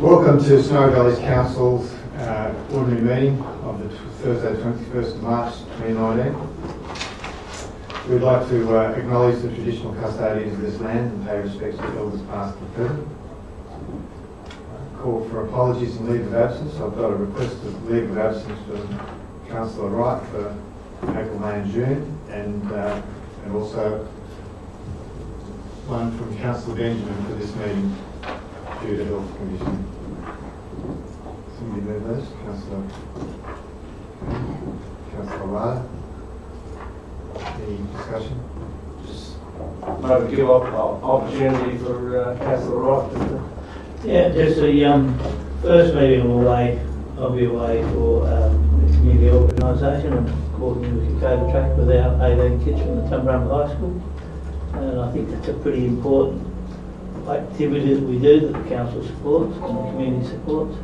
Welcome to Snowy Valleys Council's ordinary meeting of the Thursday 21st of March 2019. We'd like to acknowledge the traditional custodians of this land and pay respects to elders past and present. Call for apologies and leave of absence. I've got a request of leave of absence from Councillor Wright for April, May and June, and also one from Councillor Benjamin for this meeting due to health condition. Somebody move those? Councillor Wright. Any discussion? Just maybe give opportunity for Councillor Wright. Yeah, just the first meeting I'll be away for the community organisation and according to the Dakota track with our 18 kids from the Tumbarumba High School. And I think that's a pretty important activity that we do, that the council supports and the community supports.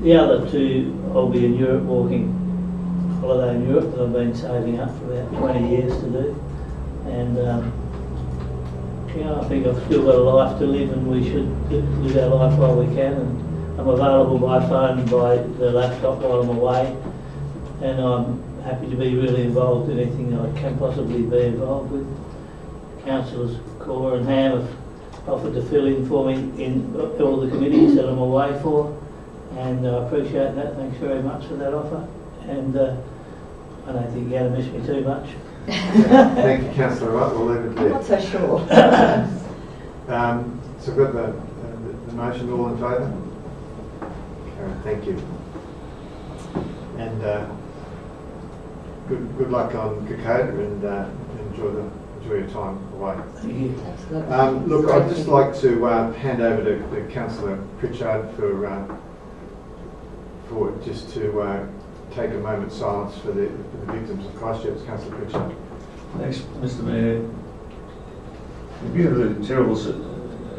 The other two, I'll be in Europe walking holiday in Europe that I've been saving up for about 20 years to do. And I think I've still got a life to live and we should live our life while we can. And I'm available by phone and by the laptop while I'm away. And I'm happy to be really involved in anything I can possibly be involved with. Councillors Cora and Ham have offered to fill in for me in all the committees that I'm away for, and I appreciate that. Thanks very much for that offer, and I don't think you're going to miss me too much. Thank you, Councillor Wright. We'll leave it there. I'm not so sure. So we've got the motion. All in favour? Okay, thank you. And good luck on Kokoda, and enjoy your time away. Thank you. Look, I'd just like to hand over to Councillor Pritchard for just to take a moment's silence for the victims of Christchurch. Councillor Pritchard. Thanks, Mr. Mayor. In view of the terrible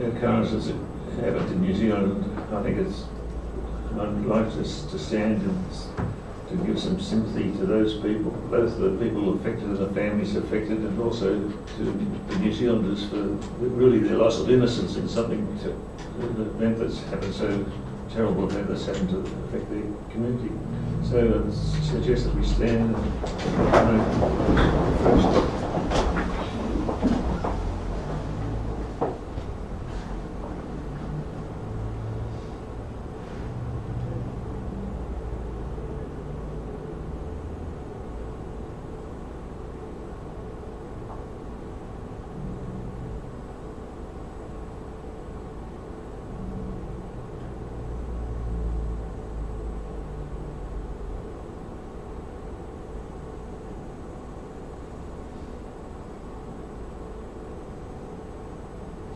occurrences that happened in New Zealand, I think I'd like to stand and to give some sympathy to those people, both the people affected and the families affected, and also to the New Zealanders for really their loss of innocence in something, an event that's happened, so terrible event that's happened to affect the community. So I suggest that we stand and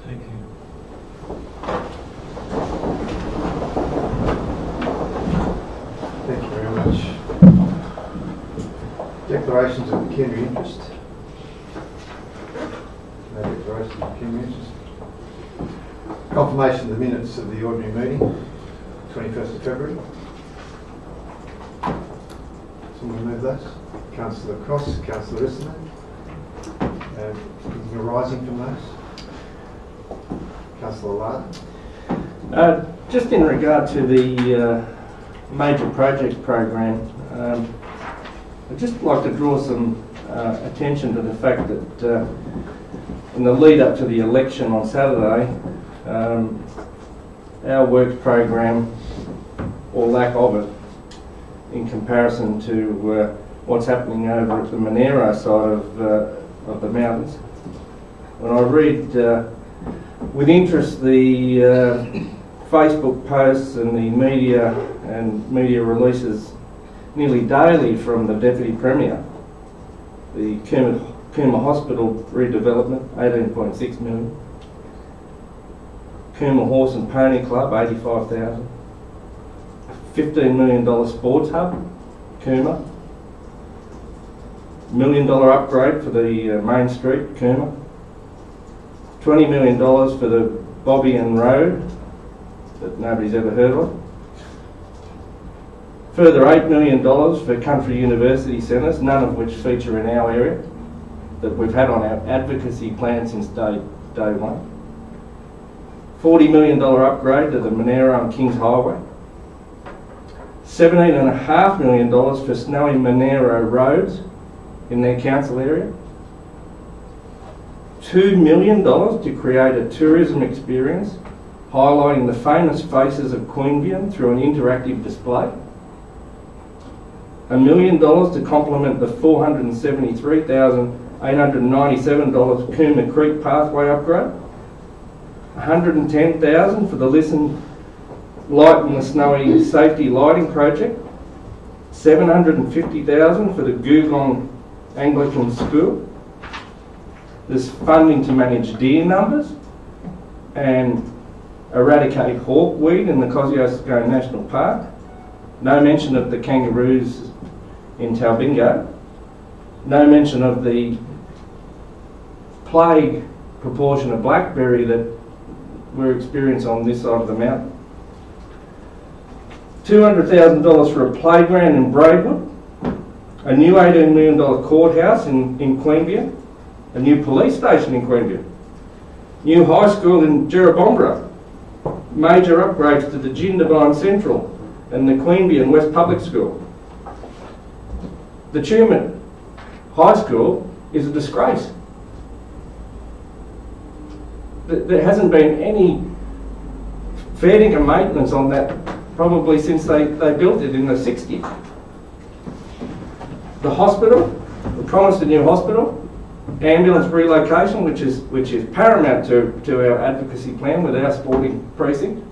Thank you. Thank you very much. Declarations of pecuniary interest. No declarations of pecuniary interest. Confirmation of the minutes of the ordinary meeting, 21st of February. Someone move those? Councillor Cross, Councillor Isserman. Anything arising from those? Councillor Lard. Just in regard to the major project program, I'd just like to draw some attention to the fact that in the lead up to the election on Saturday, our works program, or lack of it, in comparison to what's happening over at the Monero side of the mountains. When I read with interest the Facebook posts and the media releases nearly daily from the Deputy Premier, the Cooma Hospital redevelopment, 18.6 million. Cooma Horse and Pony Club, 85,000. $15 million sports hub, Cooma. $1 million upgrade for the main street, Cooma. $20 million for the Bobbian Road that nobody's ever heard of. Further $8 million for country university centres, none of which feature in our area, that we've had on our advocacy plan since day one. $40 million upgrade to the Monero and Kings Highway, $17.5 million for Snowy Monero roads in their council area, $2 million to create a tourism experience highlighting the famous faces of Queanbeyan through an interactive display, $1 million to complement the $473,897 Cooma Creek pathway upgrade, $110,000 for the Listen Light and the Snowy Safety Lighting Project, $750,000 for the Googong Anglican School. There's funding to manage deer numbers and eradicate hawkweed in the Kosciuszko National Park. No mention of the kangaroos in Talbingo. No mention of the plague proportion of blackberry that we're experiencing on this side of the mountain. $200,000 for a playground in Braidwood, a new $18 million courthouse in Queanbeyan, a new police station in Queanbeyan, new high school in Jerrabombra, major upgrades to the Jindabyne Central and the Queanbeyan West Public School. The Tumut High School is a disgrace. There hasn't been any fair dinkum maintenance on that probably since they built it in the 60s. The hospital, we promised a new hospital, ambulance relocation, which is paramount to our advocacy plan with our sporting precinct.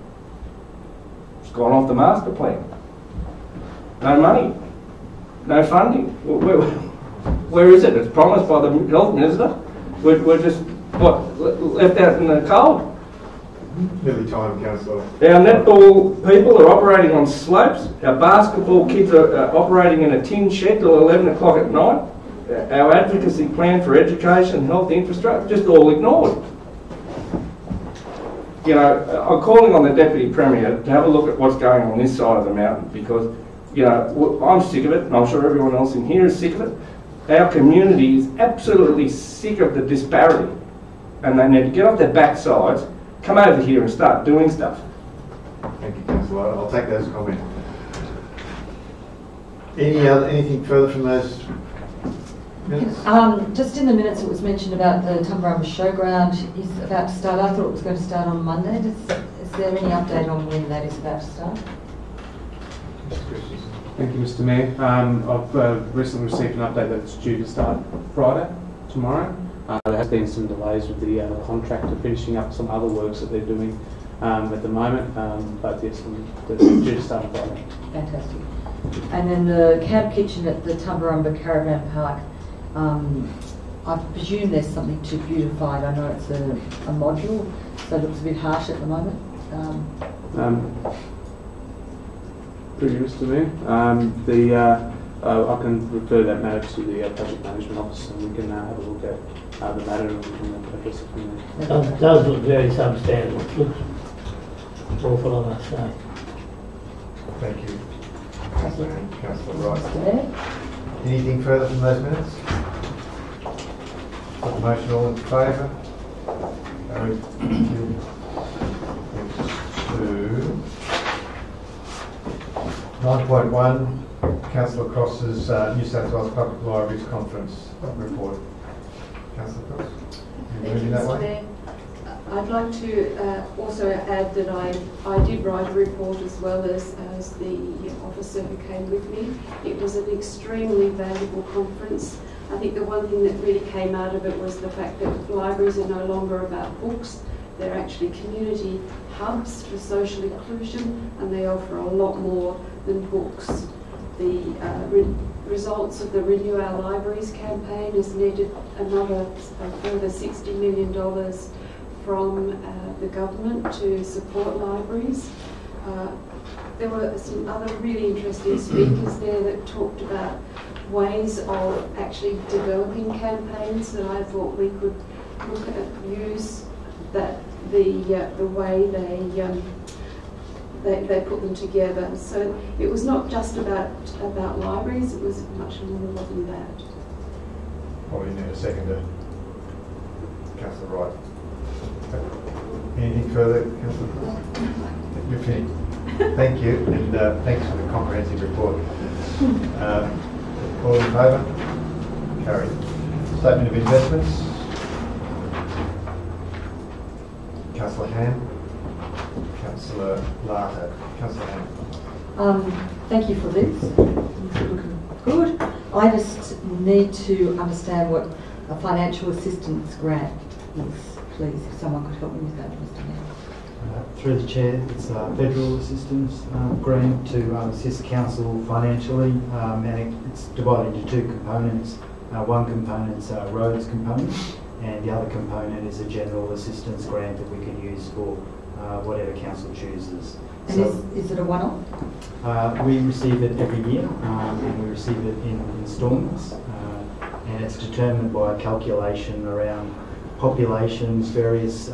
It's gone off the master plan. No money, no funding. Where is it? It's promised by the health minister. We're just left out in the cold. Nearly time, Councillor. Our netball people are operating on slopes. Our basketball kids are operating in a tin shed till 11 o'clock at night. Our advocacy plan for education, health, infrastructure, just all ignored. You know, I'm calling on the Deputy Premier to have a look at what's going on this side of the mountain because, you know, I'm sick of it, and I'm sure everyone else in here is sick of it. Our community is absolutely sick of the disparity, and they need to get off their backsides, come over here and start doing stuff. Thank you, Councillor. I'll take those comments. Anything further from those minutes? Just in the minutes it was mentioned about the Tumbarumba Showground is about to start. I thought it was going to start on Monday. Is there any update on when that is about to start? Thank you, Mr. Mayor. I've recently received an update that it's due to start Friday, tomorrow. There has been some delays with the contractor finishing up some other works that they're doing at the moment, but yes, they're due to start Friday. Fantastic. And then the camp kitchen at the Tumbarumba Caravan Park, I presume there's something to beautify it. I know it's a module, so it looks a bit harsh at the moment. Through you, Mr. Mayor. I can refer that matter to the Project Management Office and we can have a look at the matter and address it from there. It does look very substandard. It looks awful, I must say. Thank you, Councillor Wright. Mr. Mayor? Anything further from those minutes? Got the motion, all in favour? Carried. Thank you. Next to 9.1, Councillor Cross's New South Wales Public Libraries Conference report. Councillor Cross, you moving that way? I'd like to also add that I did write a report as well as the officer who came with me. It was an extremely valuable conference. I think the one thing that really came out of it was the fact that libraries are no longer about books. They're actually community hubs for social inclusion, and they offer a lot more than books. The results of the Renew Our Libraries campaign has needed a further $60 million from the government to support libraries. There were some other really interesting speakers there that talked about ways of actually developing campaigns that I thought we could look at, use that the way they put them together. So it was not just about libraries, it was much more than that. Probably need a second to Councillor Wright. Anything further, Councillor? You're finished. Thank you, and thanks for the comprehensive report. All in favour? Carried. Statement of investments. Councillor Ham. Councillor Larter. Councillor Ham. Thank you for this. It's looking good. I just need to understand what a financial assistance grant is, please, if someone could help me with that, Mr. Mayor. Through the Chair, it's a federal assistance grant to assist council financially, and it's divided into two components. One component's a roads component, and the other component is a general assistance grant that we can use for whatever council chooses. And so, is it a one-off? We receive it every year, and we receive it in instalments, and it's determined by a calculation around populations, various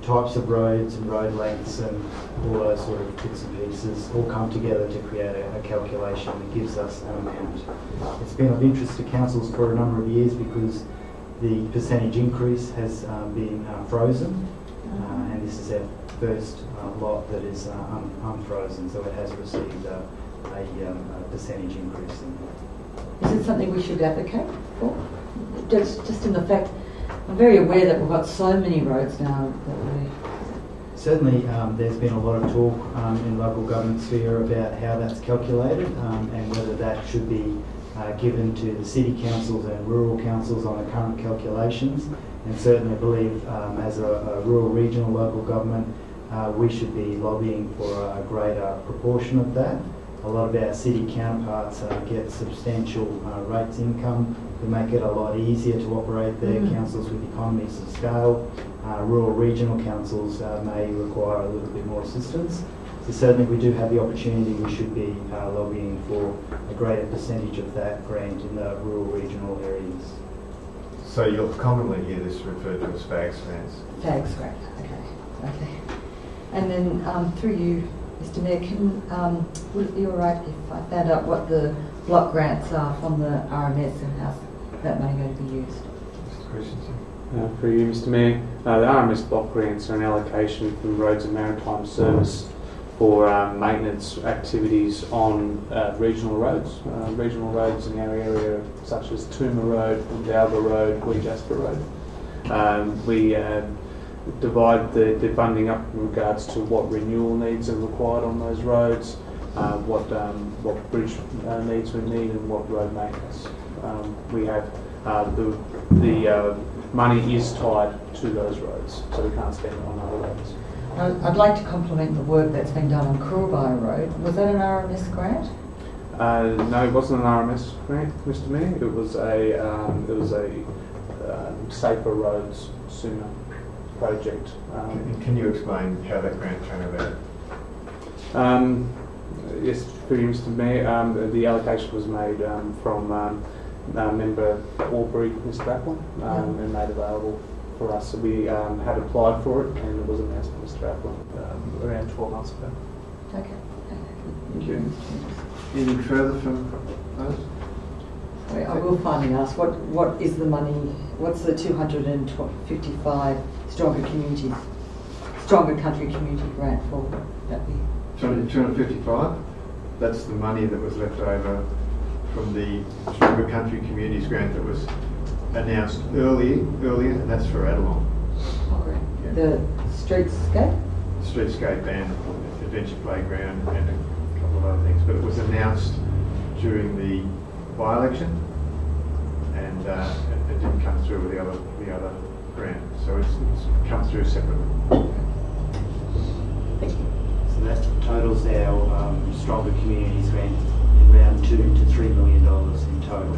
types of roads and road lengths, and all those sort of bits and pieces all come together to create a calculation that gives us an amount. It's been of interest to councils for a number of years because the percentage increase has been frozen, and this is our first lot that is unfrozen, so it has received a percentage increase. Is it something we should advocate for? Just in the fact, I'm very aware that we've got so many roads now that we... Certainly, there's been a lot of talk in local government sphere about how that's calculated and whether that should be given to the city councils and rural councils on the current calculations. And certainly I believe as a rural regional local government, we should be lobbying for a greater proportion of that. A lot of our city counterparts get substantial rates income to make it a lot easier to operate their councils with economies of scale. Rural regional councils may require a little bit more assistance. So certainly we do have the opportunity, we should be lobbying for a greater percentage of that grant in the rural regional areas. So you'll commonly hear this referred to as FAGS grants? FAGS grant, okay. And then through you, Mr. Mayor, would it be all right if I found out what the block grants are from the RMS and how's that money going to be used? Mr. Christensen. For you, Mr. Mayor, the RMS block grants are an allocation from Roads and Maritime Service for maintenance activities on regional roads in our area, such as Tooma Road, Dalba Road, Jasper Road. We divide the funding up in regards to what renewal needs are required on those roads, what bridge needs we need, and what road maintenance. We have the money is tied to those roads, so we can't spend it on other roads. I'd like to compliment the work that's been done on Coorabaya Road. Was that an RMS grant? No, it wasn't an RMS grant, Mr. Mayor. It was a Safer Roads Sooner project. Can you explain how that grant came about? Yes, for you, Mr. Mayor. The allocation was made from member Albury, Mr. Applin, and made available for us. So we had applied for it, and it was announced by Mr. Applin around 12 months ago. Okay. Thank you. Anything further from those? I will finally ask, what is the money, what's the 255 Stronger Country Community grant for? That be 255? That's the money that was left over from the Stronger Country Communities grant that was announced earlier, and that's for Adelong. okay. Yeah. The streetscape? Streetscape and Adventure Playground and a couple of other things, but it was announced during the by-election, and it didn't come through with the other grant, so it's come through separately. Thank you. So that totals our Stronger Communities grant in around $2 to $3 million in total.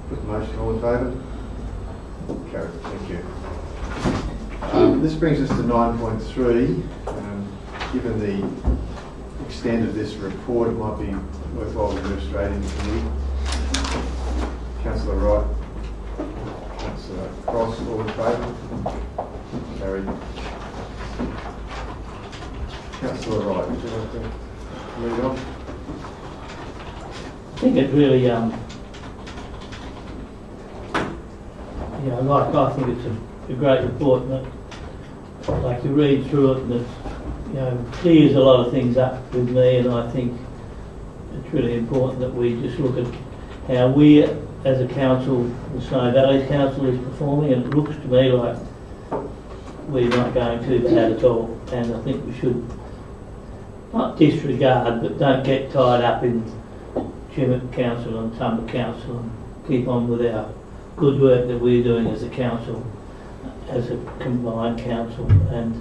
Put the motion, all in favour? Carried. Thank you. This brings us to 9.3. Given the extent of this report, it might be worthwhile to move straight into committee. Councillor Wright, Councillor Cross, all in favour? Carried. Councillor Wright, would you like to lead on? I think it really, you know, like I think it's a great report, and I'd like to read through it, and it, you know, clears a lot of things up with me, and I think it's really important that we just look at how we as a council, the Snowy Valley Council, is performing, and it looks to me like we're not going too bad at all, and I think we should not disregard, but don't get tied up in Chimney Council and Tumber Council, and keep on with our good work that we're doing as a council, as a combined council, and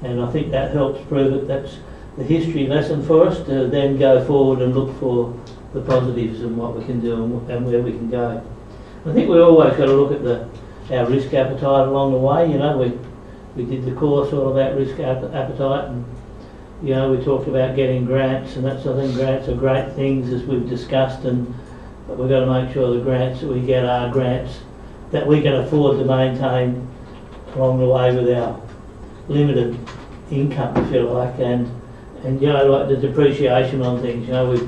I think that helps prove it. That's the history lesson for us to then go forward and look for the positives and what we can do and where we can go. I think we've always got to look at our risk appetite along the way. You know, we did the course all about risk appetite, and you know, we talked about getting grants and that sort of thing. Grants are great things, as we've discussed, but we've got to make sure the grants that we get are grants that we can afford to maintain along the way with our limited income, if you like, and you know, like the depreciation on things. You know, we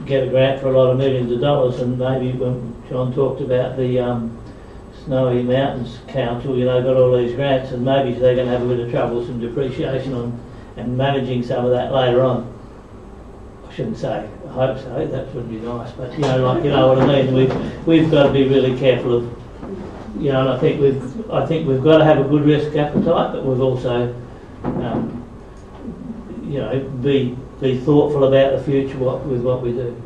get a grant for a lot of millions of dollars, and maybe when John talked about the Snowy Mountains Council, you know, got all these grants, and maybe they're going to have a bit of trouble with some depreciation on and managing some of that later on. I shouldn't say, I hope so, that would be nice, but you know, like, you know what I mean, we've got to be really careful of, you know, and I think we've got to have a good risk appetite, but we've also you know, be thoughtful about the future with what we do.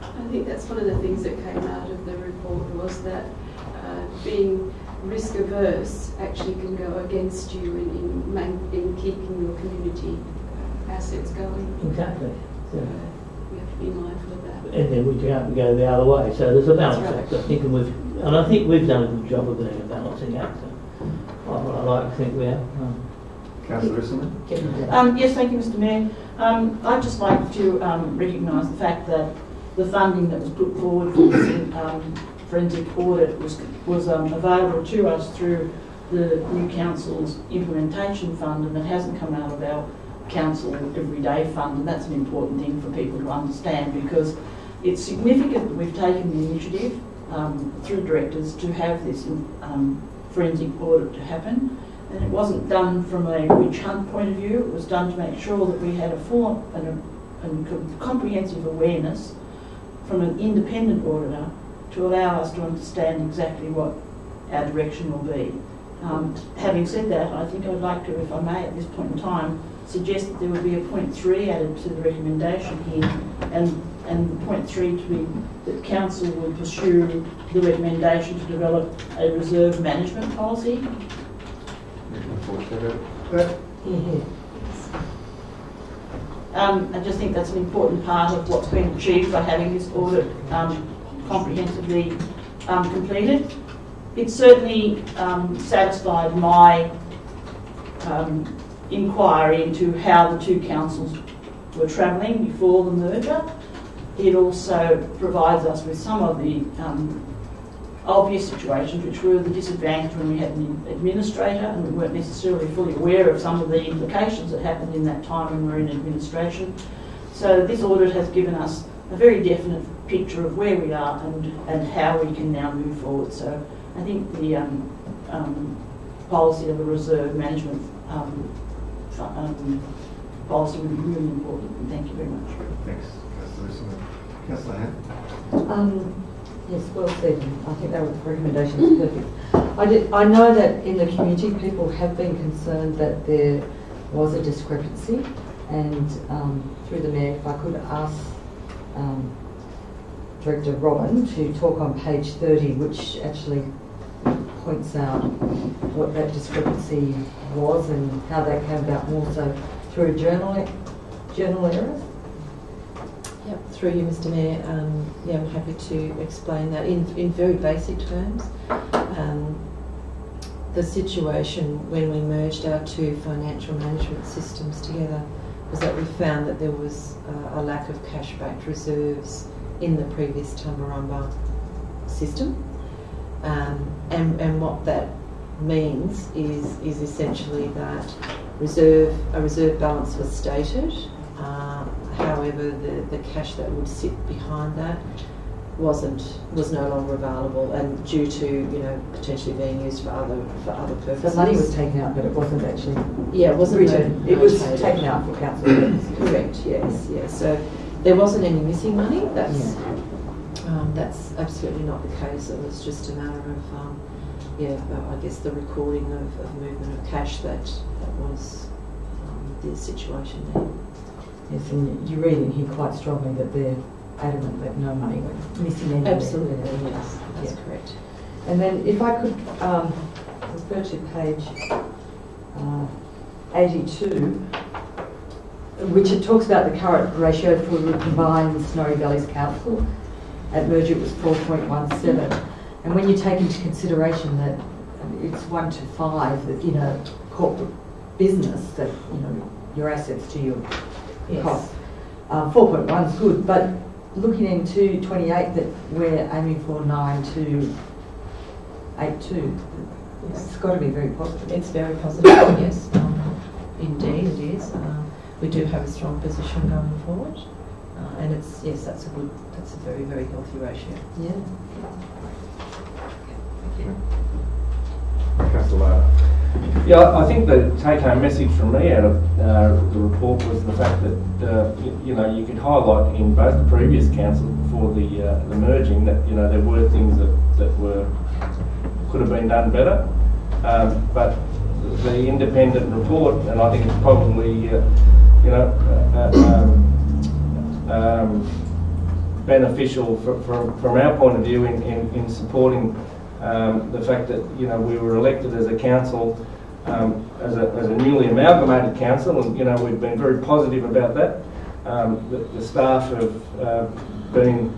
I think that's one of the things that came out of the report, was that being risk averse actually can go against you in keeping your community assets going. Exactly. So we have to be mindful of that. And then we can't go the other way. So there's a balance Right. act, I think, and I think we've done a good job of being a balancing act. So I like to think we have. Councillor Risselman? Yes, thank you, Mr. Mayor. I'd just like to recognise the fact that the funding that was put forward for this forensic audit was available to us through the new council's implementation fund, and it hasn't come out of our council everyday fund, and that's an important thing for people to understand, because it's significant that we've taken the initiative through directors to have this forensic audit to happen. And it wasn't done from a witch hunt point of view. It was done to make sure that we had a full and comprehensive awareness from an independent auditor to allow us to understand exactly what our direction will be. Having said that, I think I'd like to, if I may, at this point in time, suggest that there would be a point 3 added to the recommendation here, and the point 3 to be that council would pursue the recommendation to develop a reserve management policy. I just think that's an important part of what's been achieved by having this audit comprehensively completed. It certainly satisfied my inquiry into how the two councils were travelling before the merger. It also provides us with some of the obvious situations which were the disadvantage when we had an administrator and we weren't necessarily fully aware of some of the implications that happened in that time when we were in administration. So this audit has given us a very definite picture of where we are and how we can now move forward. So I think the policy of a reserve management policy would be really important. And thank you very much. Thanks, Councillor Hand. Yes, well said. I think that recommendation is perfect. I know that in the community people have been concerned that there was a discrepancy, and through the Mayor, if I could ask Director Robin to talk on page 30, which actually points out what that discrepancy was and how that came about, more so through journal errors. Yep, through you, Mr. Mayor. Yeah, I'm happy to explain that in very basic terms. The situation when we merged our two financial management systems together was that we found that there was a lack of cash-backed reserves in the previous Tumbarumba system, and what that means is essentially that a reserve balance was stated. However, the cash that would sit behind that was no longer available, and due to potentially being used for other purposes. So money was taken out, but it wasn't actually. Yeah, it wasn't returned. It was rotated. taken out for council purposes. Correct. Yes. Yes. So there wasn't any missing money. That's absolutely not the case. It was just a matter of I guess the recording of movement of cash that was the situation there. Yes, and you read in here quite strongly that they're adamant that no money went missing anywhere. Absolutely, yes, that's correct. And then if I could refer to page 82, which it talks about the current ratio for the combined Snowy Valleys Council. At merger it was 4.17. And when you take into consideration that it's 1 to 5 that in a corporate business that your assets to your costs, 4.1 is good. But looking into 28 that we're aiming for 9 to 8.2, it's got to be very positive. It's very positive. Yes, indeed it is. We do have a strong position going forward, and that's a very, very healthy ratio. Yeah. Councillor. Yeah, I think the take-home message from me out of the report was the fact that you could highlight in both the previous council before the merging that there were things that could have been done better, but the independent report, and I think it's probably beneficial from our point of view in supporting the fact that we were elected as a council, as a newly amalgamated council, and we've been very positive about that. The staff have been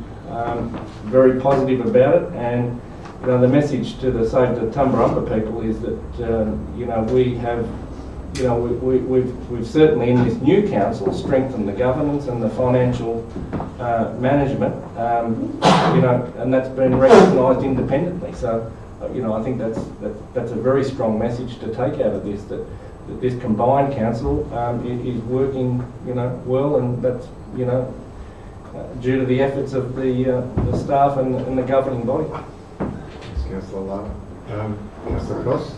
very positive about it, and the message to the Save the Tumbarumba people is that we have. We've certainly in this new council strengthened the governance and the financial management, and that's been recognised independently. So, I think that's a very strong message to take out of this. That this combined council is working, well, and that's due to the efforts of the staff and the governing body. Thanks, Councillor Lava. Councillor Cross.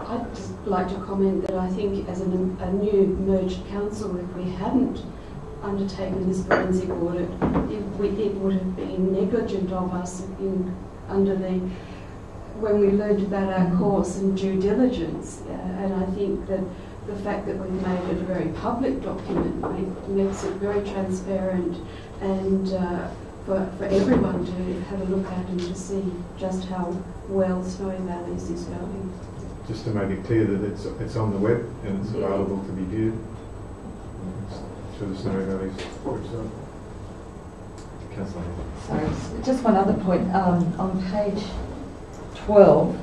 I'd just like to comment that I think as a new merged council, if we hadn't undertaken this forensic audit, it would have been negligent of us when we learned about our course and due diligence. And I think that the fact that we've made it a very public document makes it very transparent and for everyone to have a look at and to see just how well Snowy Valleys is going. Just to make it clear that it's on the web and it's available to be viewed through the Snowy Valleys website. Councillor. Sorry, just one other point. On page 12,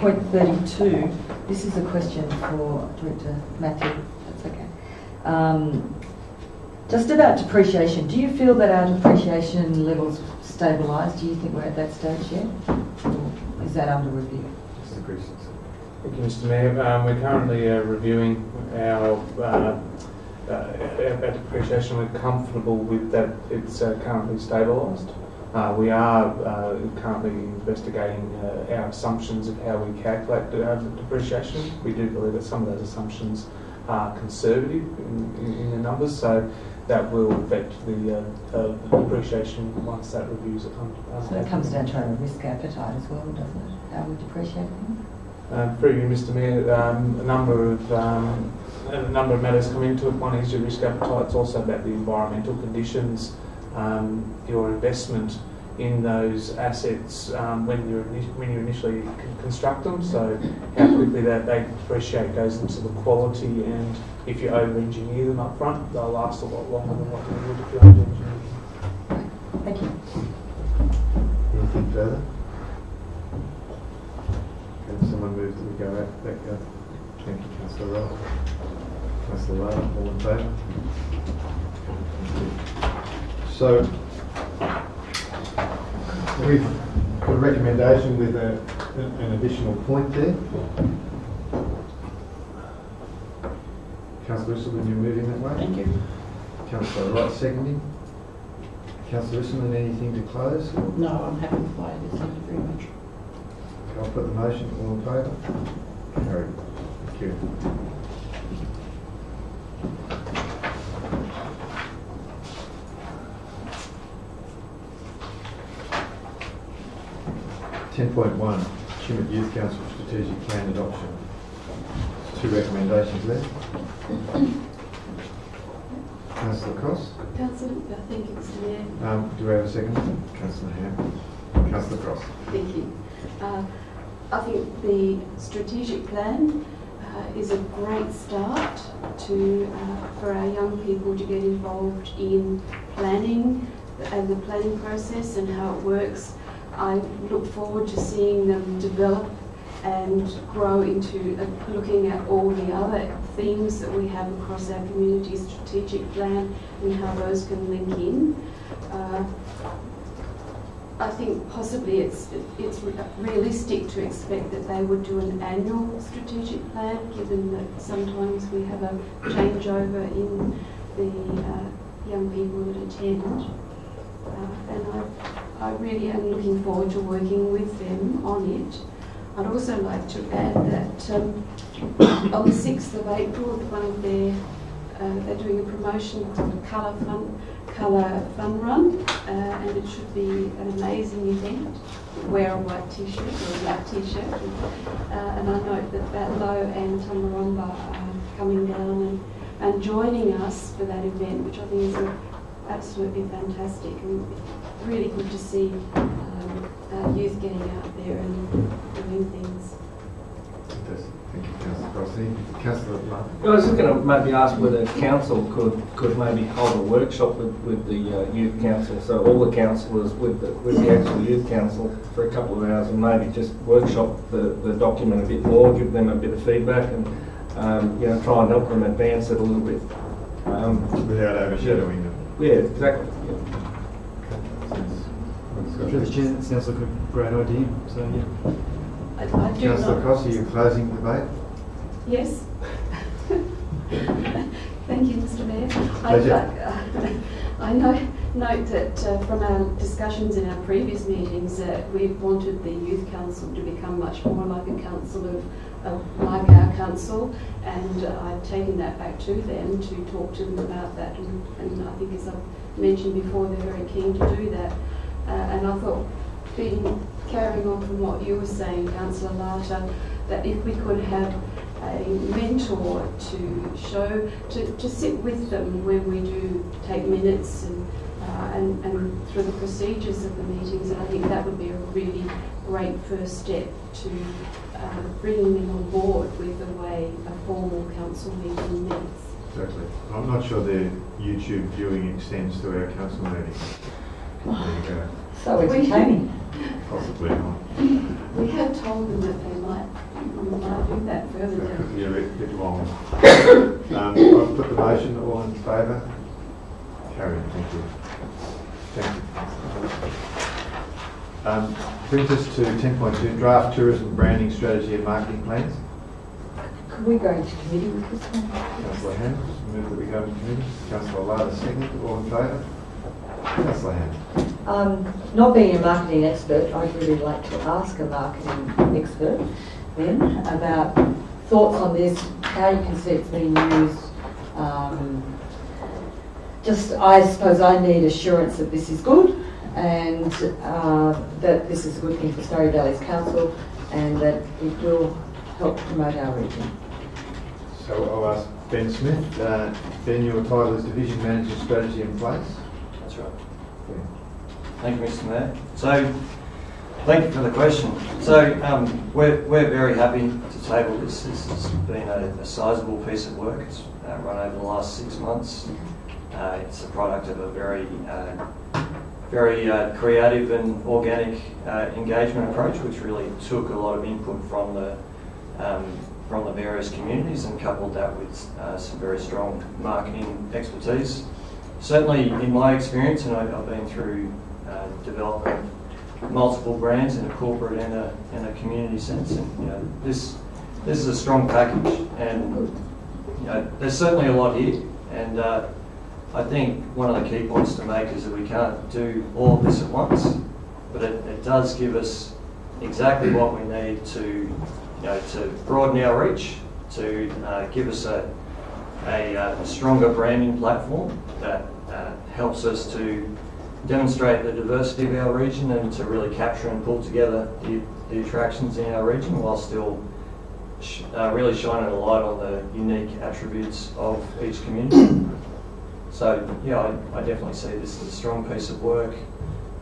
point 32, this is a question for Director Matthew. That's okay. Just about depreciation. Do you feel that our depreciation levels stabilised? Do you think we're at that stage yet? Or is that under review? Mr. Christensen. Thank you, Mr. Mayor. We're currently reviewing our depreciation. We're comfortable with that it's currently stabilised. We are currently investigating our assumptions of how we calculate the depreciation. We do believe that some of those assumptions are conservative in the numbers, so that will affect the depreciation once that review's undertaken. So it comes down to our risk appetite as well, doesn't it? How we depreciate things? Through you, Mr. Mayor, a number of matters come into it. One is your risk appetite. It's also about the environmental conditions, your investment in those assets when you initially construct them. So how quickly that they depreciate goes into the quality, and if you over-engineer them up front, they'll last a lot longer than what they would if you under-engineer them. Thank you. Anything further? Can someone move that we go back up? Thank you, Councillor Rowe. Councillor Lowe, all in favour? So, we've got a recommendation with an additional point there. Councillor Russell, when you're moving that way. Thank you. Councillor Wright seconding. Councillor Isserman, anything to close? No, I'm happy with the way it is. Thank you very much. I'll put the motion. All in favour? Carried. Thank you. (10.1) Chimney Youth Council Strategic Plan Adoption. Two recommendations there. Councillor Cross. Councillor, thank you, Mr Mayor. Do we have a second? Councillor Ham. Councillor Cross. Thank you. I think the strategic plan is a great start to for our young people to get involved in planning and the planning process and how it works. I look forward to seeing them develop and grow into looking at all the other themes that we have across our community strategic plan and how those can link in. I think possibly it's realistic to expect that they would do an annual strategic plan, given that sometimes we have a changeover in the young people that attend. And I really am looking forward to working with them on it. I'd also like to add that on the 6th of April, one of their they're doing a promotion called a Colour Fun Run, and it should be an amazing event. Wear a white t-shirt or a black t-shirt, and I note that Batlow and Tumbarumba are coming down and joining us for that event, which I think is absolutely fantastic and really good to see youth getting out there and doing things. Thank you, Councillor Cross. Councillor Martin. I was just going to maybe ask whether council could maybe hold a workshop with the youth council, so all the councillors with the actual youth council for a couple of hours, and maybe just workshop the document a bit more, give them a bit of feedback, and try and help them advance it a little bit. Without overshadowing them. Yeah, exactly. Yeah. Through the chair, that sounds like a great idea. So yeah. I do Councillor not. Cross, are you closing the debate? Yes. Thank you, Mr Mayor. I note that from our discussions in our previous meetings that we've wanted the Youth Council to become much more like a council like our council, and I've taken that back to them to talk to them about that, and I think, as I've mentioned before, they're very keen to do that. And I thought, carrying on from what you were saying, Councillor Larter, that if we could have a mentor to sit with them when we do take minutes and through the procedures of the meetings, and I think that would be a really great first step to bringing them on board with the way a formal council meeting meets. Exactly. I'm not sure their YouTube viewing extends to our council meetings. There you go. So entertaining. Possibly not. We have told them that they might do that further That down. could be a bit long. I'll put the motion. All in favour? Carried. Thank you. Thank you. Brings us to 10.2, draft tourism branding strategy and marketing plans. Could we go into committee with this one? Councillor Ham, move that we go into committee. Councillor Larder, second. All in favour? Councillor Ham. Not being a marketing expert, I'd really like to ask a marketing expert then about thoughts on this, how you can see it's being used. I suppose I need assurance that this is good and that this is a good thing for Snowy Valleys Council and that it will help promote our region. So I'll ask Ben Smith. Ben, your title is Division Manager Strategy and Place. That's right. Yeah. Thank you, Mr Mayor. So, thank you for the question. So, we're very happy to table this. This has been a sizable piece of work. It's run over the last 6 months. It's a product of a very creative and organic engagement approach, which really took a lot of input from the various communities and coupled that with some very strong marketing expertise. Certainly, in my experience, and I've been through developing multiple brands in a corporate and a community sense, and this is a strong package, and there's certainly a lot here, and I think one of the key points to make is that we can't do all of this at once, but it does give us exactly what we need to, to broaden our reach, to give us a stronger branding platform that helps us to demonstrate the diversity of our region and to really capture and pull together the attractions in our region while still really shining a light on the unique attributes of each community. So yeah, I definitely see this as a strong piece of work.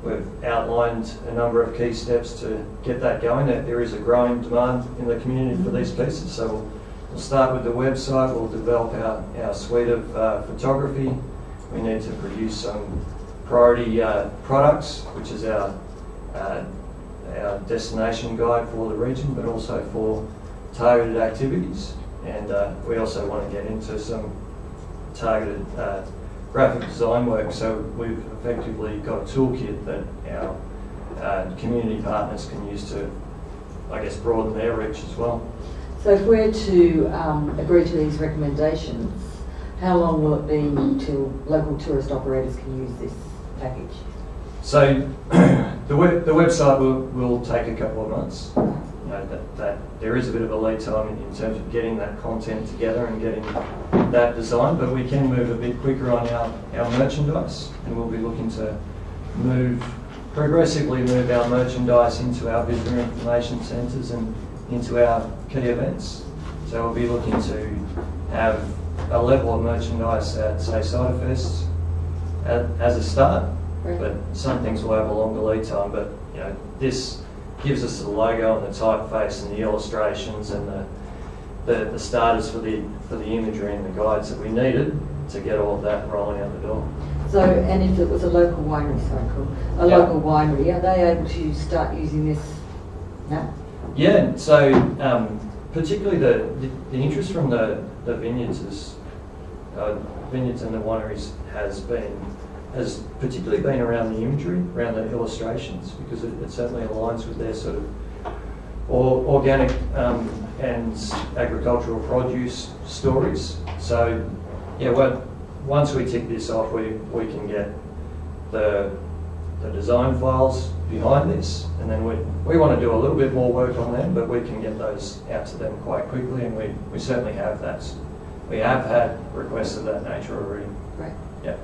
We've outlined a number of key steps to get that going. There is a growing demand in the community for these pieces, so we'll start with the website, we'll develop our suite of photography. We need to produce some priority products, which is our destination guide for the region, but also for targeted activities. And we also want to get into some targeted graphic design work. So we've effectively got a toolkit that our community partners can use to, I guess, broaden their reach as well. So if we're to agree to these recommendations, how long will it be till local tourist operators can use this package? So the website will take a couple of months. That there is a bit of a lead time in terms of getting that content together and getting that design, but we can move a bit quicker on our merchandise, and we'll be looking to progressively move our merchandise into our visitor information centres and into our key events. So we'll be looking to have a level of merchandise at, say, Ciderfest as a start, but some things will have a longer lead time. But this gives us the logo and the typeface and the illustrations and the starters for the imagery and the guides that we needed to get all of that rolling out the door. So, and if it was a local winery, local winery, are they able to start using this now? Yeah, so particularly the interest from the vineyards and the wineries has particularly been around the imagery, around the illustrations, because it certainly aligns with their sort of organic and agricultural produce stories. So yeah, once we tick this off, we can get the design files behind this, and then we want to do a little bit more work on them, but we can get those out to them quite quickly, and we certainly have that. We have had requests of that nature already. Right. Yeah.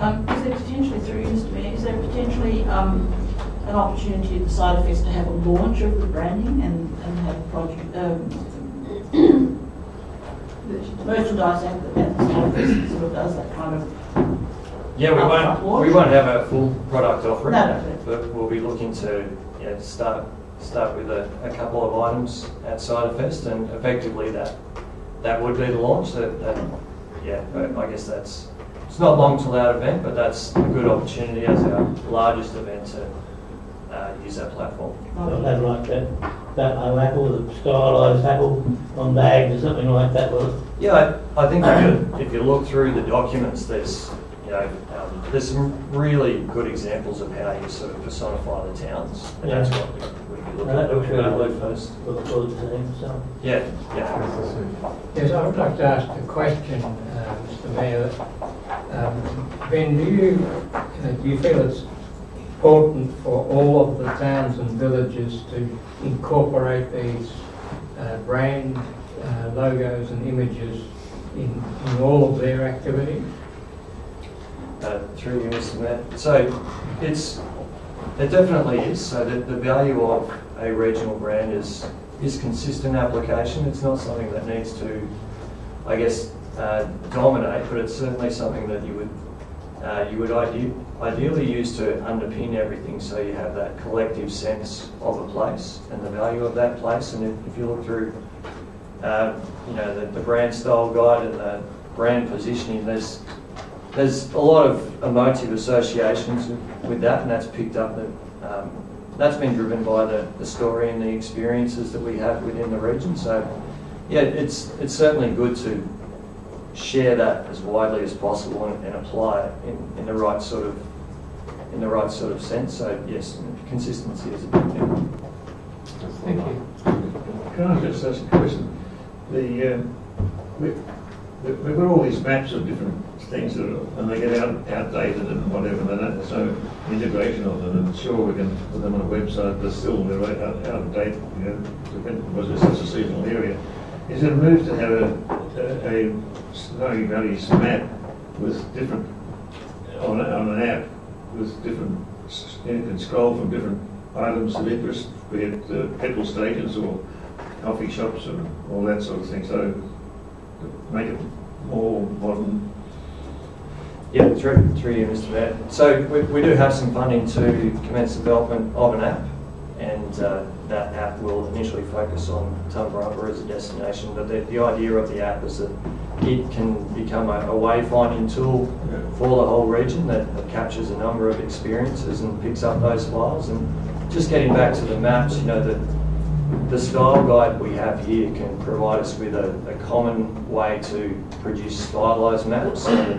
Is there potentially, through you, Mr. Mayor, is there potentially an opportunity at the Ciderfest to have a launch of the branding and have merchandise at the Ciderfest that sort of does that kind of? Yeah, we won't have a full product offering, No. but we'll be looking to start with a couple of items at Ciderfest, and effectively that would be the launch. I guess it's not long till that event, but that's a good opportunity as our largest event to use that platform. I'll have like that apple, the stylised apple on bags or something like that. Yeah, I think if you look through the documents, there's some really good examples of how you sort of personify the towns, and that's what we'd be looking at first. Yeah. Yes, I would like to ask a question, Mr. Mayor. Ben, do you feel it's important for all of the towns and villages to incorporate these brand logos and images in all of their activities? Through you, Mr. Mayor. So it definitely is. So the value of a regional brand is consistent application. It's not something that needs to, I guess, dominate, but it's certainly something that you would ideally use to underpin everything, so you have that collective sense of a place and the value of that place. And if you look through, the brand style guide and the brand positioning, there's a lot of emotive associations with that, and that's picked up that's been driven by the story and the experiences that we have within the region. So yeah, it's certainly good to share that as widely as possible and apply it in the right sort of sense. So yes, consistency is a big thing. Thank you. Can I just ask a question? we've got all these maps of different things that are, and they get outdated and whatever, and there's no integration of them. And sure, we can put them on a website, but still they're out of date, you know, because it's such a seasonal area. Is it a move to have a Snowy Valleys map with different, on an app, with different, you can scroll from different items of interest, be it petrol stations or coffee shops and all that sort of thing, so make it more modern? Yeah, through you, Mr. Mayor. So we do have some funding to commence development of an app, and that app will initially focus on Tumbarumba as a destination, but the idea of the app is that it can become a wayfinding tool for the whole region that captures a number of experiences and picks up those files. And just getting back to the maps, you know, the style guide we have here can provide us with a common way to produce stylised maps, so that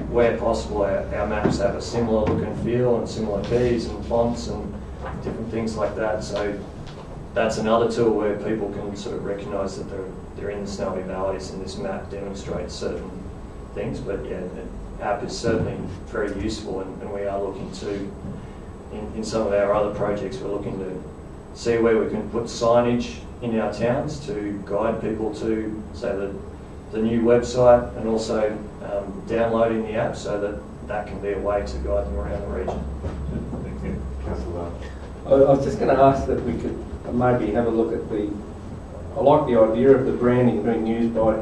where possible our maps have a similar look and feel and similar keys and fonts and different things like that. So that's another tool where people can sort of recognise that they're in the Snowy Valleys, and this map demonstrates certain things. But yeah, the app is certainly very useful, and we are looking to, in some of our other projects, we're looking to see where we can put signage in our towns to guide people to, say, the new website, and also downloading the app so that can be a way to guide them around the region. Thank you. Councillor. I was just going to ask that we could maybe have a look at I like the idea of the branding being used by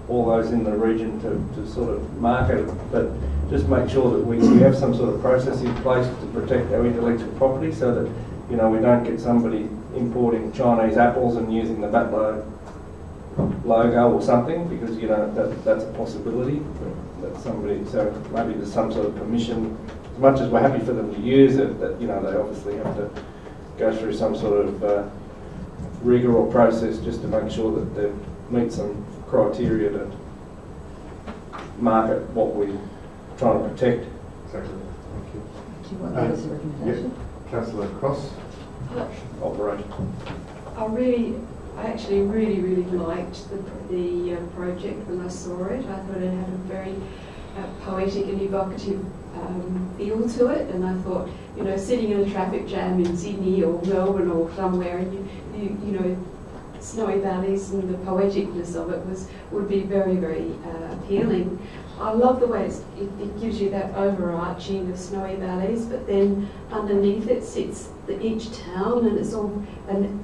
all those in the region to sort of market it, but just make sure that we have some sort of process in place to protect our intellectual property, so that, you know, we don't get somebody importing Chinese apples and using the Batlow logo or something, because, you know, that's a possibility that somebody, so maybe there's some sort of permission, as much as we're happy for them to use it, that, you know, they obviously have to go through some sort of rigour or process just to make sure that they meet some criteria to market what we're trying to protect. Exactly. Thank you. Do you want that as a recommendation? Yeah. Councillor Cross. Operation. I actually really liked the project when I saw it. I thought it had a very poetic and evocative feel to it, and I thought, you know, sitting in a traffic jam in Sydney or Melbourne or somewhere, and you know, Snowy Valleys and the poeticness of it would be very appealing. I love the way it gives you that overarching of Snowy Valleys, but then underneath it sits each town, and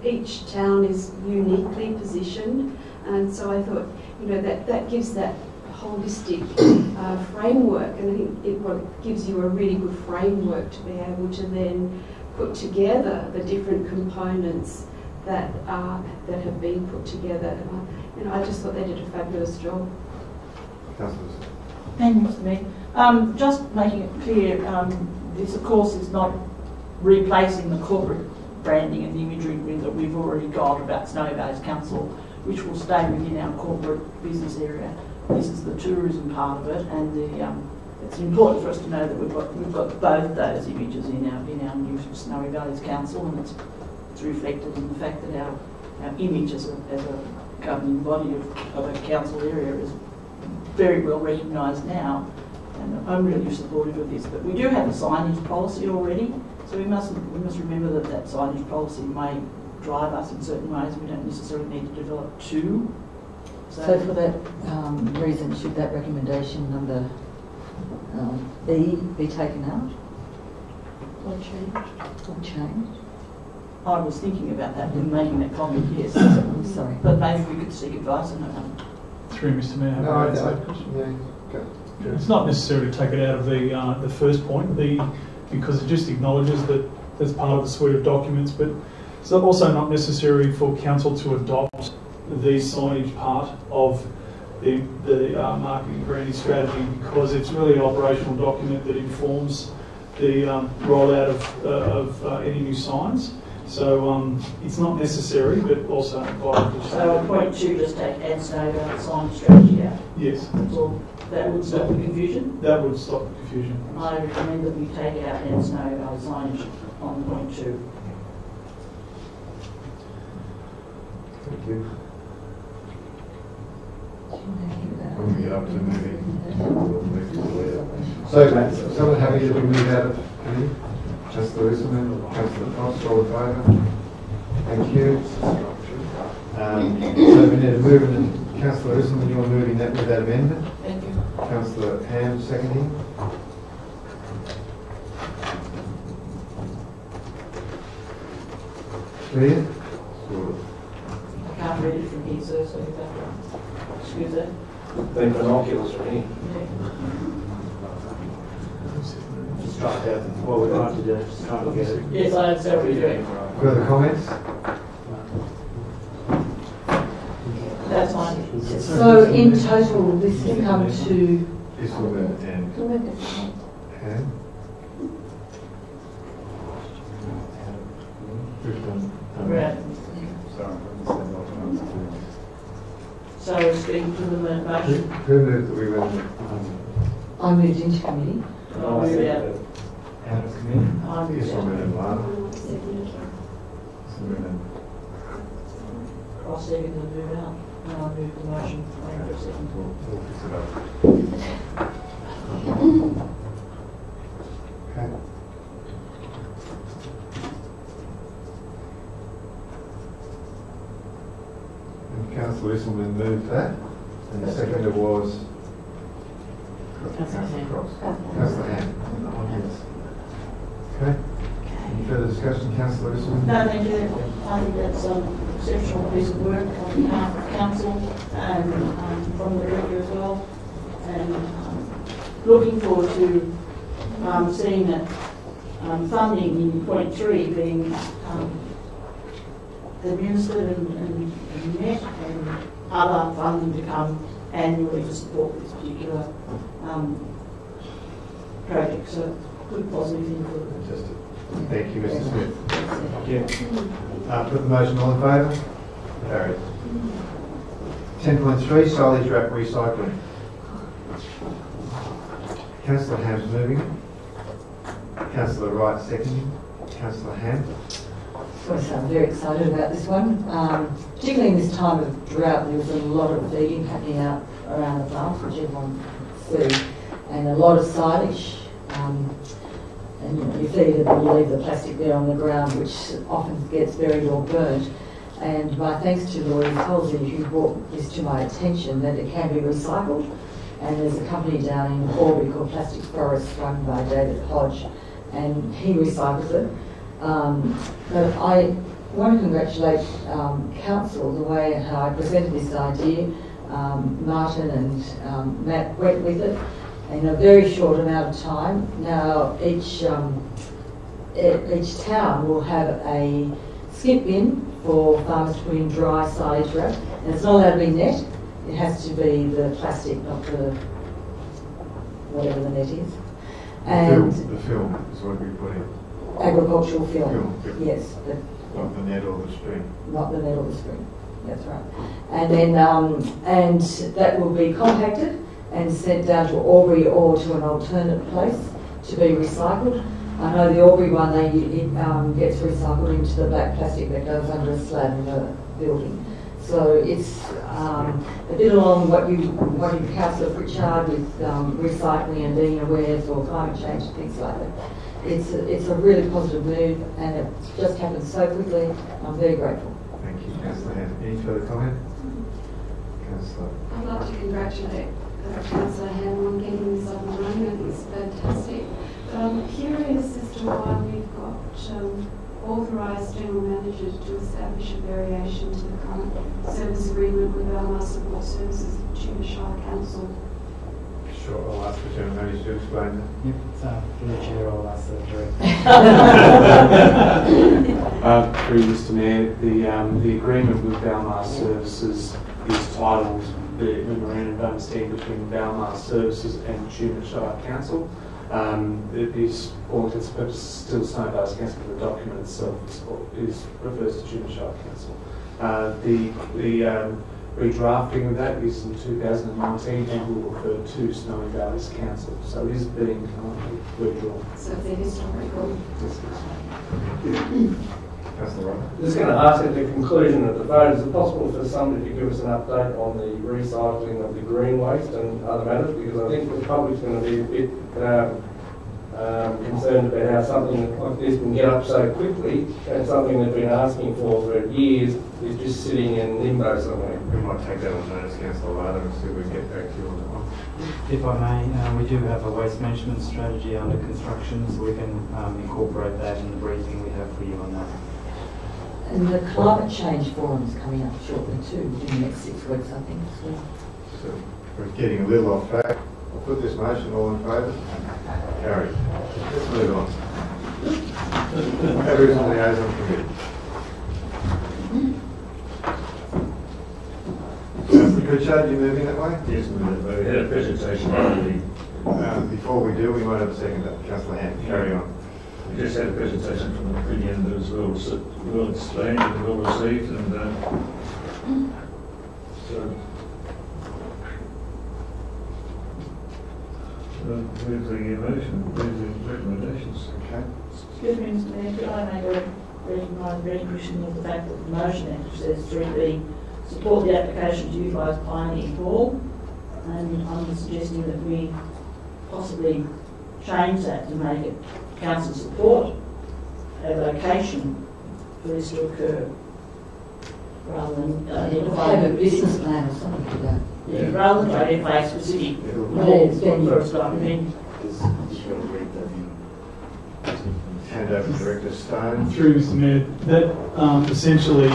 each town is uniquely positioned. And so I thought, you know, that gives that holistic framework, and I think it gives you a really good framework to be able to then put together the different components that have been put together. And I just thought they did a fabulous job. Councillors. Thank you, Mr. Mayor. Just making it clear, this of course is not replacing the corporate branding and the imagery that we've already got about Snowy Valleys Council, which will stay within our corporate business area. This is the tourism part of it, and it's important for us to know that we've got both those images in our new Snowy Valleys Council, and it's reflected in the fact that our image as a governing body of a council area is very well recognised now, and I'm really supportive of this. But we do have a signage policy already, so we must remember that signage policy may drive us in certain ways. We don't necessarily need to develop two. So for that reason, should that recommendation number E be taken out Or changed. or changed? I was thinking about that when making that comment, yes. Sorry. But maybe we could seek advice on that. Through Mr. Mayor. No, I It's not necessary to take it out of the first point, because it just acknowledges that that's part of the suite of documents, but it's also not necessary for council to adopt the signage part of the marketing branding strategy, because it's really an operational document that informs the rollout of any new signs. So it's not necessary, but also vital. So point two, just add Snowy Valley sign strategy out. Yes. Well, that would stop the confusion. That would stop the confusion. I recommend that we take out add Snowy Valley signage on point two. Thank you. when we get up to moving, we'll move to the leader. So, someone happy to be moved out of committee? Councillor Usman, Councillor Cross, all in favour? Thank you. So we need to move, and Councillor Usman, you're moving that with that amendment? Thank you. Councillor Ham, seconding. Clear? I can't read it from here, sir, so you have to excuse that. The binoculars are here. Just try to, what we're trying to do is trying to get it. Yes, I understand what you're doing. Further comments? That's fine. So in total, this has come to, This will be and Ham. 15. Right. So speaking to the motion. Who moved that we went? I moved into committee. I'll move it out. Out of committee? I'll move Yes, it I'm out. in Lana. So we're in. I'll second and move it out. And I'll move the motion. Thank you, second. We'll fix it up. Okay. And Councillor Isselman moved that, and the seconder was Councillor Cross. Councillor Ham. Yes. Okay. Any further discussion, Councillor Isselman? No, thank you. I think that's an exceptional piece of work on behalf of council and from the director as well. And looking forward to seeing that funding in point 3 being administered and met, and other funding to come annually to support this particular project. So good positive thing for them. Fantastic. Thank you, Mr. Smith. Thank you. Put the motion, all in favour? Carried. 10.3, silage wrap recycling. Councillor Ham's moving. Councillor Wright seconding. Councillor Ham. So I'm very excited about this one. Particularly in this time of drought, there was a lot of feeding happening out around the farms, which everyone sees, and a lot of silage. And you know, you feed it and you leave the plastic there on the ground, which often gets buried or burnt. And my thanks to Lloyd Halsey, who brought this to my attention, that it can be recycled. And there's a company down in Albury called Plastic Forest, run by David Hodge, and he recycles it. But I want to congratulate Council, the way how I presented this idea. Martin and Matt went with it in a very short amount of time. Now each town will have a skip bin for farmers to put in dry silage wrap, and it's not allowed to be net. It has to be the plastic, not the whatever the net is. And the film is what we put in. Agricultural film. Film. Yes, but Not the net or the string. not the net or the string. That's right. And then and that will be compacted and sent down to Albury or to an alternate place to be recycled. I know the Albury one, it gets recycled into the black plastic that goes under a slab in the building. So it's a bit along what you Councillor Pritchard with recycling and being aware for climate change and things like that. It's a really positive move, and it just happened so quickly. I'm very grateful. Thank you, Councillor Ham. Any further comment? Councillor. I'd like to congratulate Councillor Ham on getting this up and running. I think it's fantastic. But I'm curious as to why we've got authorised general manager to establish a variation to the current service agreement with our support services, Tumbarumba Shire Council. Sure, I'll ask the General Manager to explain that. Yep, so for the chair, I'll ask the director. Through Mr Mayor, the agreement with Balmar Services is titled the Memorandum of Understanding between Balmar Services and Tumbarumba Shire Council. It is, for all intents and purposes, still Snowbars Council, but the document itself refers to Tumbarumba Shire Council. The redrafting of that is in 2019 and will refer to Snowy Valleys Council. So it is being currently withdrawn. So it's a historical. Councillor Ryan. Just going to ask at the conclusion of the vote, is it possible for somebody to give us an update on the recycling of the green waste and other matters? Because I think the public's going to be a bit concerned about how something like this can get up so quickly, and something they've been asking for years is just sitting in limbo somewhere. We might take that on notice, Councillor Lada, and see if we can get back to you on that one. If I may, we do have a waste management strategy under construction, so we can incorporate that in the briefing we have for you on that. And the climate change forum's coming up shortly too, in the next 6 weeks, I think. So we're getting a little off track. I'll put this motion, all in favour? Carried. Let's move on. Aboriginal Liaison Committee. Councillor Pritchard, you moving that way? Yes, we had a presentation on Before we do, we might have a second. Councillor Hand, carry on. we just had a presentation from the committee that was well explained and well received, and so move the motion, move the recommendations. Okay. Excuse me, Mr Mayor, could I make a recognition of the fact that the motion actually says 3B, support the application to utilise Pioneer Hall, and I'm suggesting that we possibly change that to make it council support a location for this to occur, rather than Have a identifying business plan or something like that. Yeah, rather than identify a specific hall for a start event. Hand over to Director Stone. Through Mr Mayor, that essentially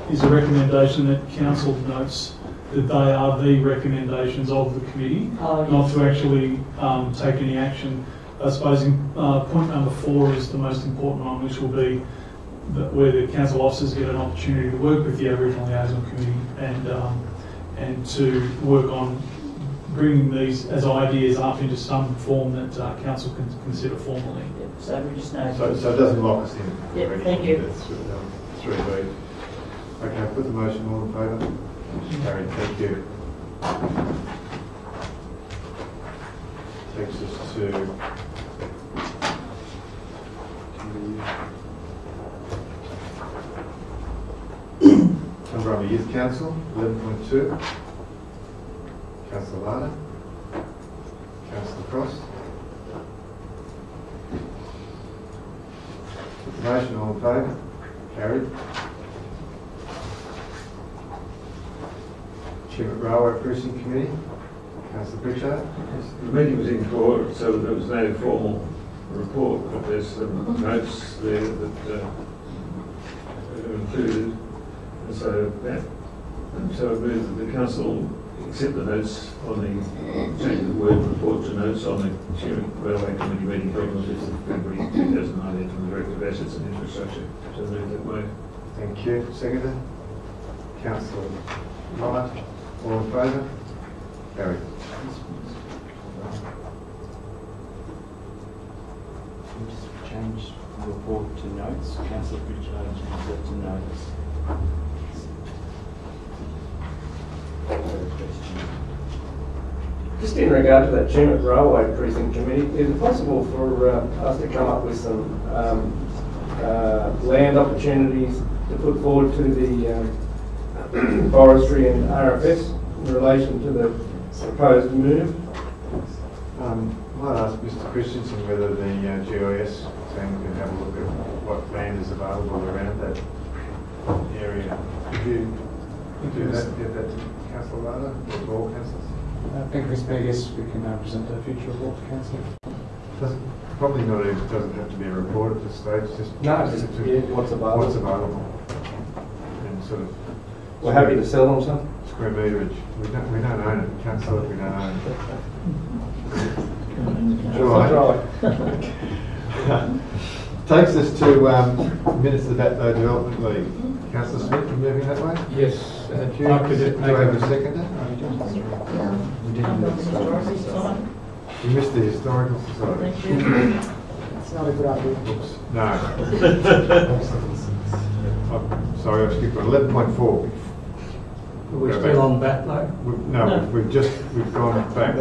is a recommendation that council notes that they are the recommendations of the committee, not to actually take any action. I suppose point number 4 is the most important one, which will be where the council officers get an opportunity to work with the Aboriginal Liaison Committee and to work on bringing these as ideas up into some form that council can consider formally. Yep, so we just know. So it doesn't lock us in. Yep, thank you. That's 3B. Okay, put the motion, all in favour? Carried, thank you. Takes us to Tumbarumba Youth Council, 11.2. Councillor Lada. Councillor Cross. Put the motion, all in favour? Carried. Chairman Railway Precinct Committee, Councillor Pritchard. The meeting was in court, so there was no formal report, but there's some notes there that are included. And so I move that the council accept the notes on the change of the word report to notes on the Chairman Railway Committee meeting held on the 5th of February 2019 from the Director of Assets and Infrastructure. So move that way. Thank you. Seconded. Councillor Wright. All in favour? Carried. Just change the report to notes. Councillor Pritchard changed it to notes. Just in regard to that Tumut Railway Precinct Committee, is it possible for us to come up with some land opportunities to put forward to the forestry and RFS in relation to the proposed move? I might ask Mr Christensen whether the GIS team can have a look at what land is available around that area. Could you do that, get that to Councillor Lada, or all councillors? I guess we can present a future report to council. Probably not, it doesn't have to be a report at this stage, just What's available. what's available. And sort of We're happy to sell them some. square meterage. We don't own it, councillor, we don't own it. Right. Takes us to minutes of that Development League. Councillor Smith, you moving that way? Yes. Thank you. Do I have a seconder? You missed the Historical Society. It's not a good idea. Oops. No. I'm sorry, I've skipped one. 11.4. Are we still on that though? No, we've gone back.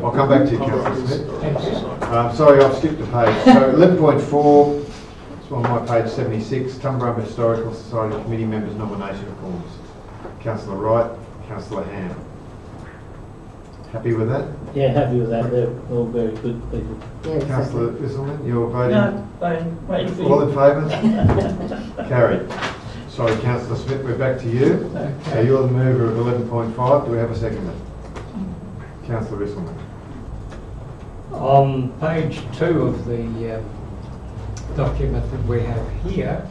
I'll come back to you, Councillor Smith. Sorry, I've skipped a page. So 11.4, on my page 76, Tumbarumba Historical Society Committee members' nomination forms. Councillor Wright, Councillor Ham. Happy with that? Yeah, happy with that. They're all very good people. Yeah, Councillor exactly. Bisselman, you're voting? No, waiting for All you. in favour? Carried. Sorry, Councillor Smith, we're back to you. So you're the mover of 11.5. Do we have a seconder? Councillor Bisselman. On page 2 of the document that we have here,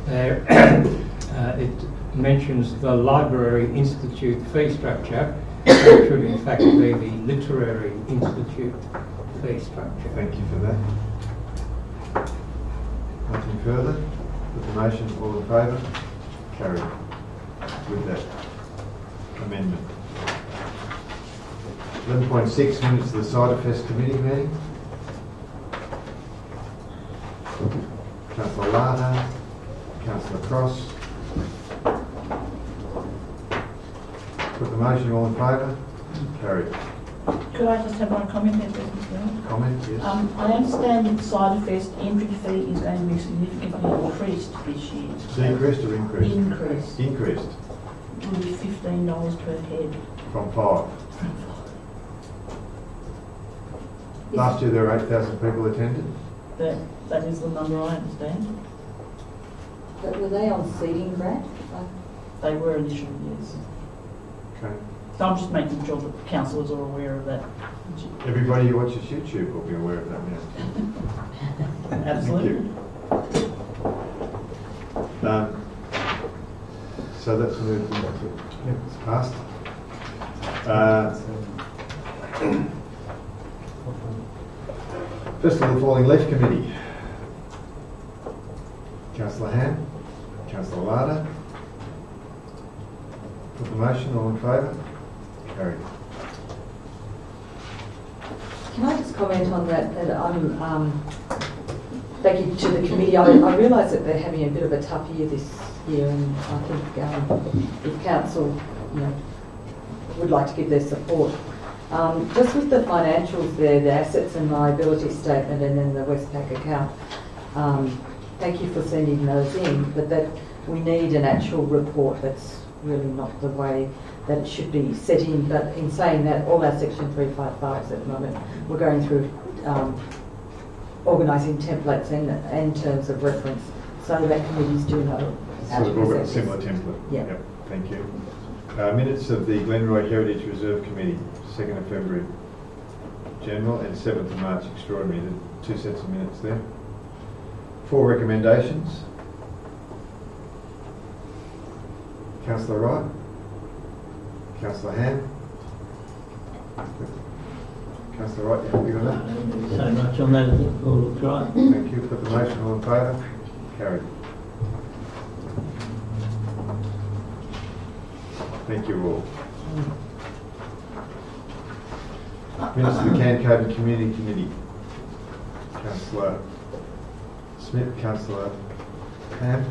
it mentions the Library Institute fee structure, which should in fact be the Literary Institute fee structure. Thank you for that. Nothing further? With the motion, all in favour? Carried. With that amendment. 11.6, minutes of the Cider Fest Committee meeting. Councillor Lana, Councillor Cross. Put the motion, all in favour? Carried. Could I just have one comment there, Mr. Chairman? Comment, yes. I understand that the Ciderfest entry fee is going to be significantly increased this year. Decreased or increased? Increased. Increased. It will be $15 per head. From 5. Last year there were 8,000 people attended. That is the number I understand. But were they on seating grant? They were initially, yes. Okay. So I'm just making sure that councillors are aware of that. Everybody who watches YouTube will be aware of that now. Absolutely. So that's moved. It's passed. Festival of the Falling Leaf Committee. Councillor Ham, Councillor Lada. Put the motion, all in favour? Carried. Can I just comment on that? That I'm thank you to the committee. I realise that they're having a bit of a tough year this year, and I think if council, would like to give their support. Just with the financials there, the assets and liability statement, and then the Westpac account. Thank you for sending those in, but that we need an actual report. That's really not the way that it should be set in. But in saying that, all our Section 355s at the moment, we're going through organising templates and terms of reference, so that committees do know how So to we've all got a present similar this. template. Yeah. Yep. Thank you. Minutes of the Glenroy Heritage Reserve Committee, 2nd of February General and 7th of March Extraordinary. The 2 sets of minutes there. 4 recommendations. Councillor Wright. Councillor Ham. Councillor Wright, you happy with that? I don't really say much on that. I think it all looks right. Thank you. Put the motion, all in favour? Carried. Thank you all. Minutes of the Cancoban Community Committee. Councillor Smith, Councillor Ham.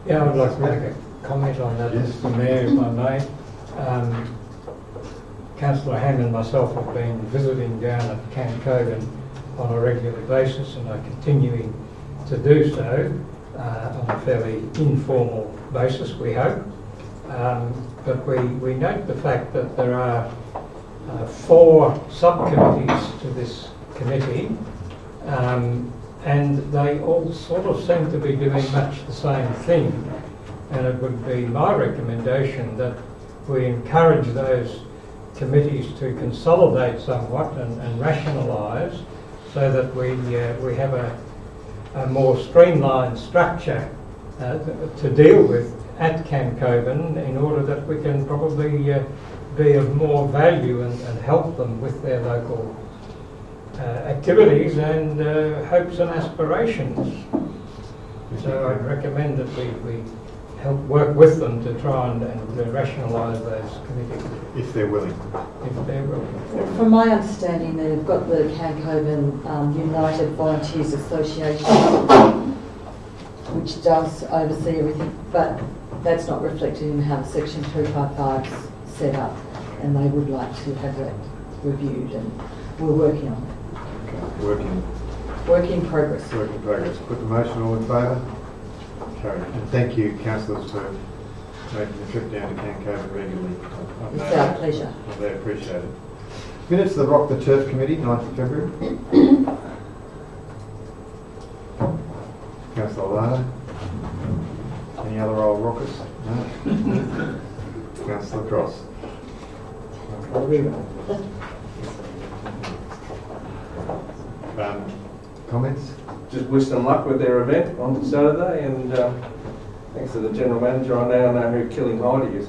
Yeah, I'd like to make a comment on that, Yes. Mr. Mayor, if I may. Councillor Ham and myself have been visiting down at Cancoban on a regular basis and are continuing to do so on a fairly informal basis, we hope. But we note the fact that there are 4 subcommittees to this committee, and they all sort of seem to be doing much the same thing. And it would be my recommendation that we encourage those committees to consolidate somewhat and rationalise, so that we have a more streamlined structure to deal with at Cancoban, in order that we can probably be of more value and help them with their local activities and hopes and aspirations. So I'd recommend that we help work with them to try and rationalise those committees. If they're willing. If they're willing. From my understanding, they've got the Cancoban United Volunteers Association, which does oversee everything, but that's not reflected in how the Section 255's set up, and they would like to have that reviewed, and we're working on it. Working Work in progress. Work in progress. Put the motion, all in favour? Carried. And thank you, councillors, for making the trip down to Cancover regularly. It's our pleasure. I very appreciate it. Minutes of the Rock the Turf Committee, 9th of February. Councillor Lana. Any other old rockers? No? Councillor Cross. Comments? Just wish them luck with their event on Saturday, and thanks to the General Manager, I now know who Killing Heidi is.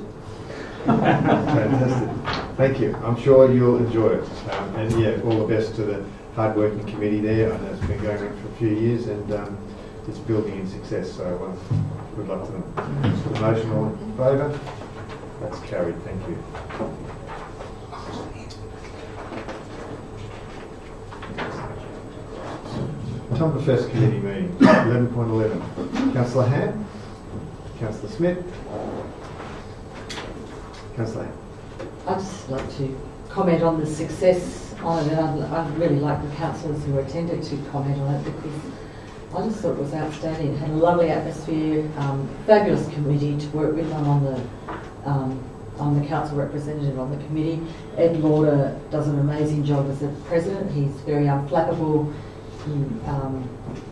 Fantastic. Thank you. I'm sure you'll enjoy it. And yeah, all the best to the hard-working committee there. I know it's been going on for a few years, and it's building in success, so good luck to them. The motion, all in favour? That's carried. Thank you. Tumbarumba Committee meeting, 11.11. Councillor Ham, Councillor Smith, Councillor Ham. I'd just like to comment on the success on it, and I'd really like the councillors who attended to comment on it, because I just thought it was outstanding. It had a lovely atmosphere, fabulous committee to work with. I'm the council representative on the committee. Ed Lauder does an amazing job as the president. He's very unflappable. He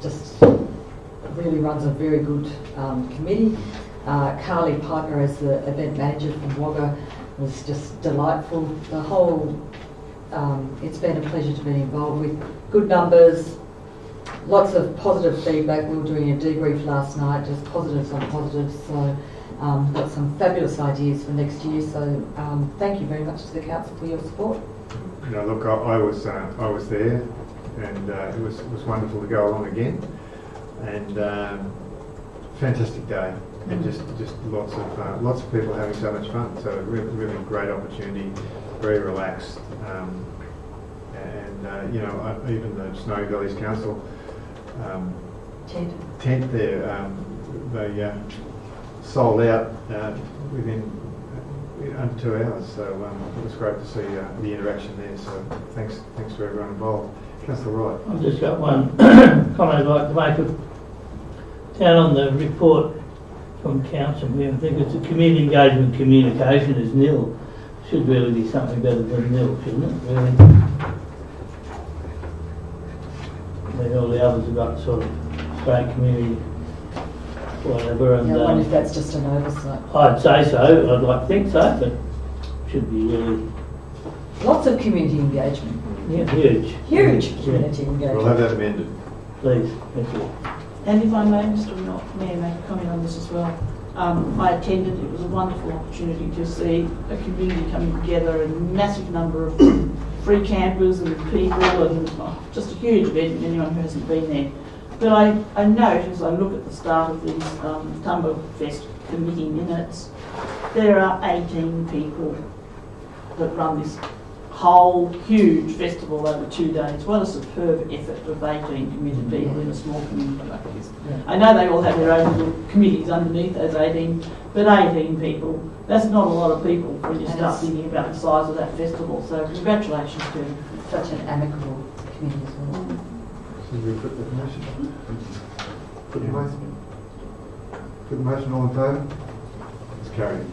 just really runs a very good committee. Carly Piper as the event manager from Wagga was just delightful. The whole, it's been a pleasure to be involved with. Good numbers, lots of positive feedback. We were doing a debrief last night, just positives on positives. So got some fabulous ideas for next year. So thank you very much to the council for your support. You know, look, I was there, and it was wonderful to go along again, and fantastic day, and just lots of people having so much fun. So really great opportunity, very relaxed, and you know, even the Snowy Valleys Council tent there, they sold out within under 2 hours. So it was great to see the interaction there. So thanks to everyone involved. Councillor Wright. I've just got one comment I'd like to make. Down on the report from council, I think it's a community engagement communication is nil. Should really be something better than nil, shouldn't it? Really? I mean, all the others have got sort of straight community, whatever. And I wonder if that's just an oversight. I'd say so. I'd like to think so, but should be really. Lots of community engagement. Yeah, huge. Huge community engagement. We'll have that amended. Please, thank you. And if I may, Mr. Mayor, make a comment on this as well. I attended. It was a wonderful opportunity to see a community coming together, and a massive number of free campers and people, and just a huge event for anyone who hasn't been there. But I note, as I look at the start of these Tumbarfest committee minutes, there are 18 people that run this whole huge festival over 2 days. What a superb effort of 18 committed people in a small community like this. Yeah. I know they all have their own little committees underneath those 18, but 18 people, that's not a lot of people when you start thinking about the size of that festival. So congratulations to them. Such an amicable committee as well. Should we put the motion? Put the motion. Put the motion, all in favour? It's carried.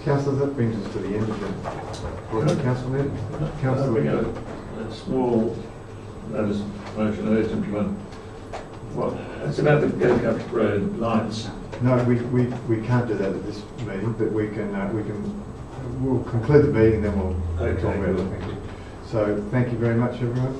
Councillors, that brings us to the end of the council meeting. Councillor, we got a small notice motion, urgent one. Well, it's about the Go Cup Road lights. No, we can't do that at this meeting, but we'll conclude the meeting, then we'll talk about it. Thank you. So thank you very much, everyone.